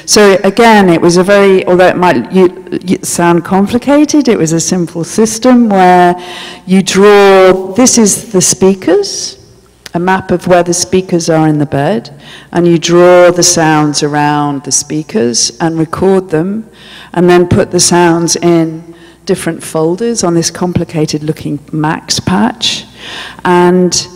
So again, it was a very, although it might sound complicated, it was a simple system where you draw, this is the speakers, a map of where the speakers are in the bed, and you draw the sounds around the speakers and record them, and then put the sounds in different folders on this complicated looking max patch. And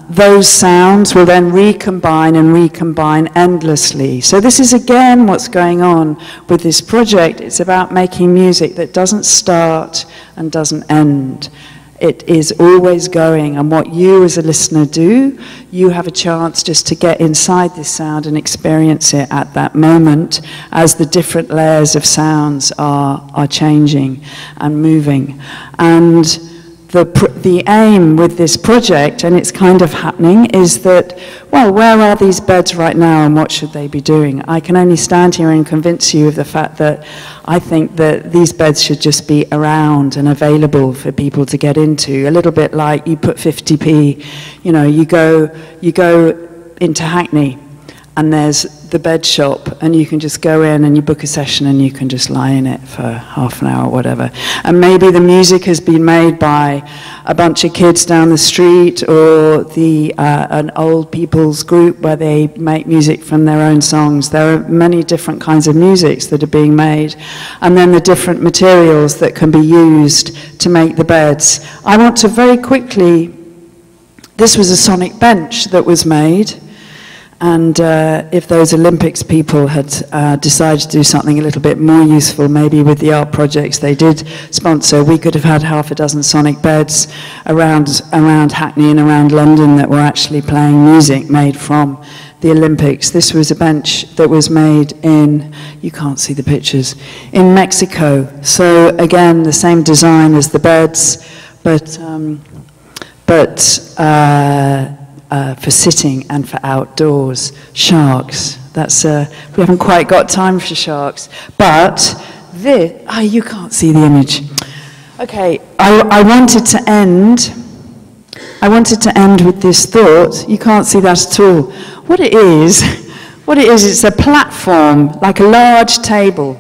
those sounds will then recombine and recombine endlessly. So this is again what's going on with this project. It's about making music that doesn't start and doesn't end. It is always going, and what you as a listener do, you have a chance just to get inside this sound and experience it at that moment as the different layers of sounds are changing and moving. And the aim with this project, and it's kind of happening, is that, well, where are these beds right now and what should they be doing? I can only stand here and convince you of the fact that I think that these beds should just be around and available for people to get into, a little bit like you put 50p, you know, you go into Hackney and there's the bed shop, and you can just go in and you book a session and you can just lie in it for half an hour or whatever. And maybe the music has been made by a bunch of kids down the street, or an old people's group where they make music from their own songs. There are many different kinds of musics that are being made, and then the different materials that can be used to make the beds. I want to very quickly, this was a sonic bench that was made. And if those Olympics people had decided to do something a little bit more useful, maybe with the art projects they did sponsor, we could have had half a dozen sonic beds around Hackney and around London that were actually playing music made from the Olympics. This was a bench that was made in, you can't see the pictures, in Mexico. So again, the same design as the beds, but for sitting and for outdoors. Sharks, that's, we haven't quite got time for sharks, but this, you can't see the image. Okay, I wanted to end with this thought. You can't see that at all. What it is, it's a platform, like a large table.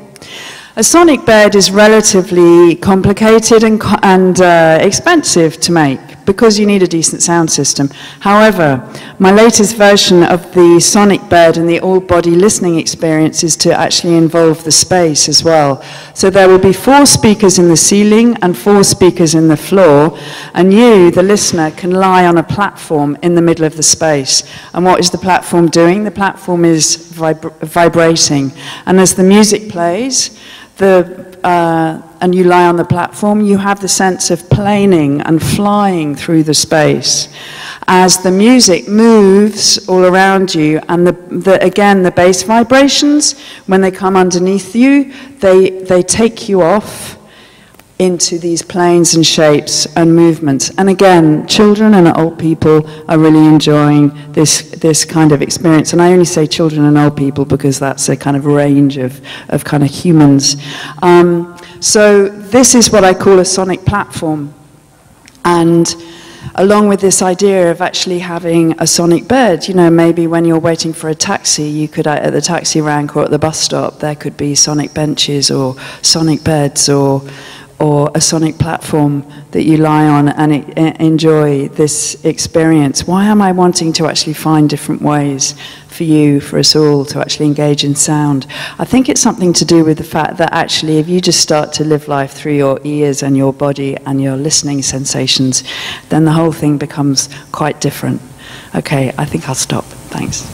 A sonic bed is relatively complicated and expensive to make, because you need a decent sound system. However, my latest version of the sonic bed and the all-body listening experience is to actually involve the space as well. So there will be 4 speakers in the ceiling and 4 speakers in the floor, and you, the listener, can lie on a platform in the middle of the space. And what is the platform doing? The platform is vibrating. And as the music plays, and you lie on the platform, you have the sense of planing and flying through the space. As the music moves all around you, and again, the bass vibrations, when they come underneath you, they take you off into these planes and shapes and movements. And again, children and old people are really enjoying this kind of experience. And I only say children and old people because that's a kind of range of kind of humans. So this is what I call a sonic platform. And along with this idea of actually having a sonic bed, you know, maybe when you're waiting for a taxi, you could, at the taxi rank or at the bus stop, there could be sonic benches or sonic beds or a sonic platform that you lie on and enjoy this experience. Why am I wanting to actually find different ways for you, for us all, to actually engage in sound? I think it's something to do with the fact that actually if you just start to live life through your ears and your body and your listening sensations, then the whole thing becomes quite different. Okay, I think I'll stop. Thanks.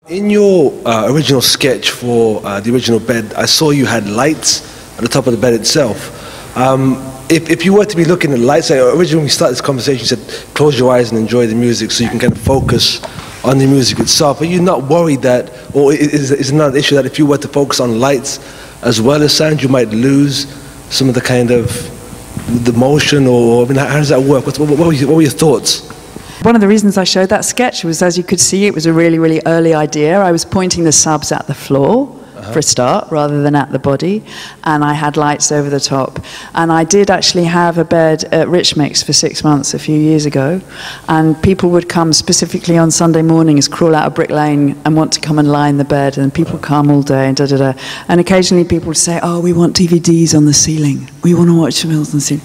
In your original sketch for the original bed, I saw you had lights at the top of the bed itself. If you were to be looking at the lights, originally when we started this conversation, you said close your eyes and enjoy the music so you can kind of focus on the music itself. Are you not worried that, or is it not an issue that if you were to focus on lights as well as sound, you might lose some of the kind of the motion, or I mean, how does that work? What were your thoughts? One of the reasons I showed that sketch was, as you could see, it was a really, really early idea. I was pointing the subs at the floor. for a start, rather than at the body, and I had lights over the top. And I did actually have a bed at Rich Mix for 6 months a few years ago, and people would come specifically on Sunday mornings, crawl out of Brick Lane and want to come and lie in the bed, and people come all day and da-da-da. And occasionally people would say, oh, we want DVDs on the ceiling. We want to watch films on the ceiling.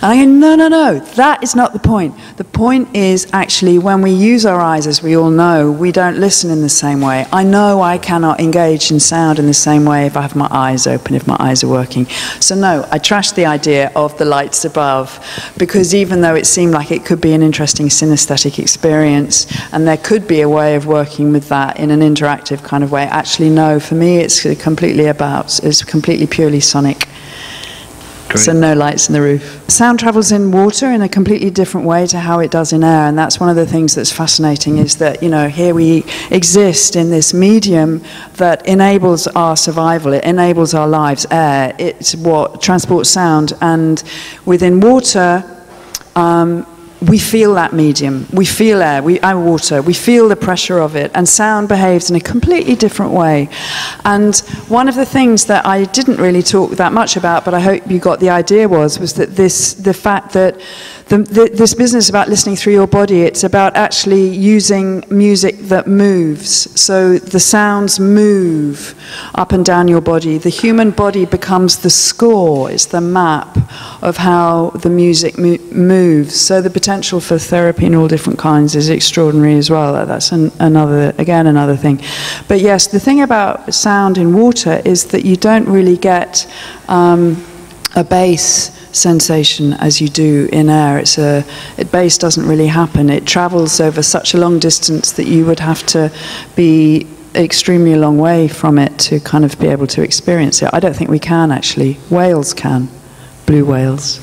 And I go, no, no, no, that is not the point. The point is actually when we use our eyes, as we all know, we don't listen in the same way. I know I cannot engage in sound in the same way if I have my eyes open, if my eyes are working. So no, I trashed the idea of the lights above, because even though it seemed like it could be an interesting synesthetic experience, and there could be a way of working with that in an interactive kind of way, actually no, for me it's completely purely sonic. Great. So no lights in the roof. Sound travels in water in a completely different way to how it does in air, and that's one of the things that's fascinating, is that, you know, here we exist in this medium that enables our survival, it enables our lives, air, it's what transports sound, and within water, we feel that medium, we feel air, water, we feel the pressure of it, and sound behaves in a completely different way. And one of the things that I didn't really talk that much about, but I hope you got the idea, was that the fact that this business about listening through your body, it's about actually using music that moves. So the sounds move up and down your body. The human body becomes the score, it's the map of how the music moves. So the potential for therapy in all different kinds is extraordinary as well. That's another thing. But yes, the thing about sound in water is that you don't really get a bass sensation as you do in air. Bass doesn't really happen. It travels over such a long distance that you would have to be extremely long way from it to kind of be able to experience it. I don't think we can actually. Whales can, blue whales.